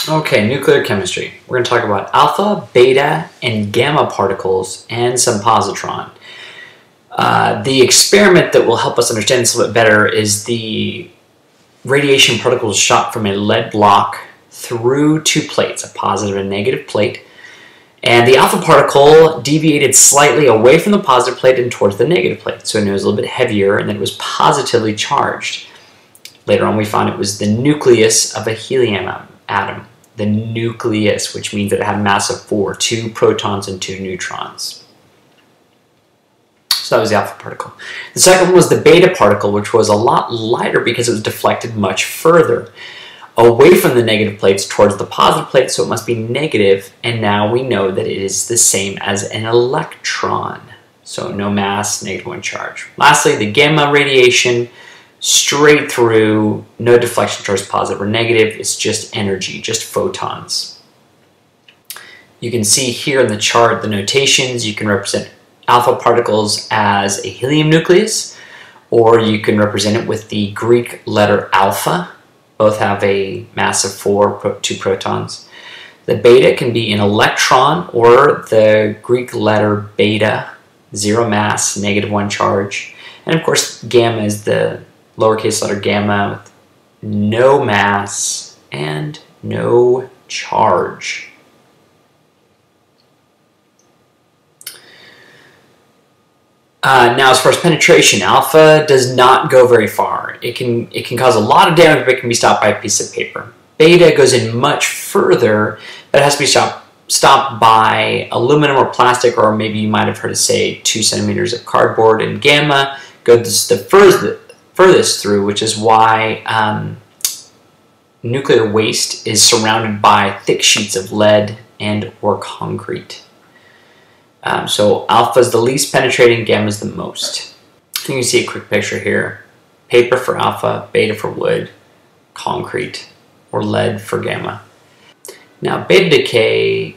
Okay, nuclear chemistry. We're going to talk about alpha, beta, and gamma particles and some positron. The experiment that will help us understand this a little bit better is the radiation particles shot from a lead block through two plates, a positive and negative plate. And the alpha particle deviated slightly away from the positive plate and towards the negative plate. So it was a little bit heavier and then it was positively charged. Later on we found it was the nucleus of a helium atom. The nucleus, which means that it had a mass of 4, 2 protons and 2 neutrons. So that was the alpha particle. The second one was the beta particle, which was a lot lighter because it was deflected much further away from the negative plates towards the positive plate, so it must be negative, and now we know that it is the same as an electron. So no mass, -1 charge. Lastly, the gamma radiation, straight through, no deflection towards positive or negative, it's just energy, just photons. You can see here in the chart the notations. You can represent alpha particles as a helium nucleus, or you can represent it with the Greek letter alpha. Both have a mass of 4, 2 protons. The beta can be an electron, or the Greek letter beta, 0 mass, -1 charge. And of course, gamma is the lowercase letter gamma with no mass and no charge. Now, as far as penetration, alpha does not go very far. It can cause a lot of damage, but it can be stopped by a piece of paper. Beta goes in much further, but it has to be stopped by aluminum or plastic, or maybe you might have heard it say 2 centimeters of cardboard. And gamma goes the furthest through, which is why nuclear waste is surrounded by thick sheets of lead and or concrete. So alpha is the least penetrating, gamma is the most. You can see a quick picture here. Paper for alpha, beta for wood, concrete, or lead for gamma. Now beta decay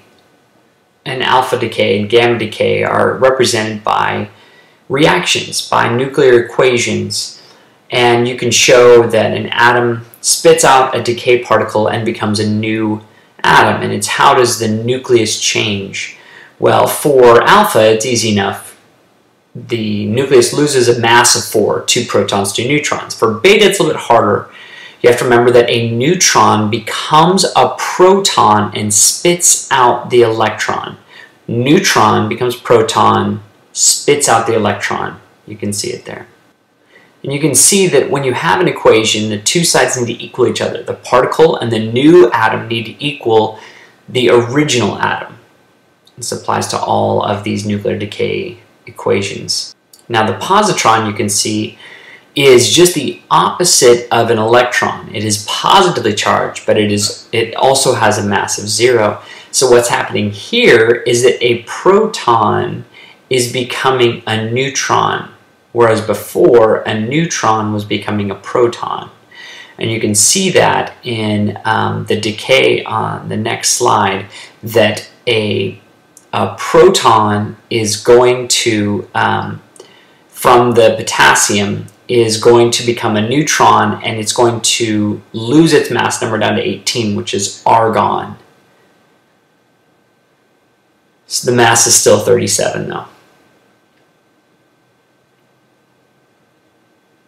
and alpha decay and gamma decay are represented by reactions, by nuclear equations, and you can show that an atom spits out a decay particle and becomes a new atom, and it's how does the nucleus change? Well, for alpha, it's easy enough. The nucleus loses a mass of 4, 2 protons, 2 neutrons. For beta, it's a little bit harder. You have to remember that a neutron becomes a proton and spits out the electron. Neutron becomes proton, spits out the electron. You can see it there. And you can see that when you have an equation, the two sides need to equal each other. The particle and the new atom need to equal the original atom. This applies to all of these nuclear decay equations. Now the positron, you can see, is just the opposite of an electron. It is positively charged, but it also has a mass of 0. So what's happening here is that a proton is becoming a neutron, whereas before a neutron was becoming a proton. And you can see that in the decay on the next slide, that a proton is going to, from the potassium, is going to become a neutron, and it's going to lose its mass number down to 18, which is argon. So the mass is still 37 though.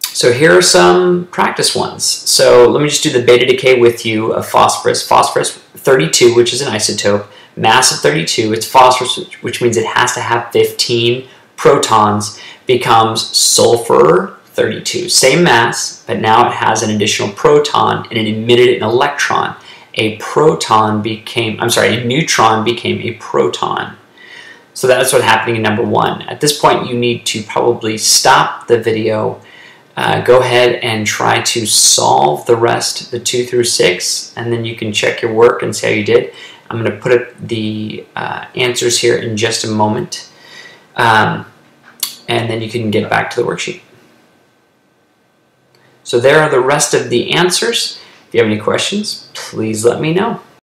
So here are some practice ones. So let me just do the beta decay with you of phosphorus. Phosphorus 32, which is an isotope, mass of 32, it's phosphorus, which means it has to have 15 protons, becomes sulfur 32. Same mass, but now it has an additional proton and it emitted an electron. A neutron became a proton. So that's what's happening in number 1. At this point, you need to probably stop the video, go ahead and try to solve the rest, the 2 through 6, and then you can check your work and see how you did. I'm going to put up the answers here in just a moment, and then you can get back to the worksheet. So there are the rest of the answers. If you have any questions, please let me know.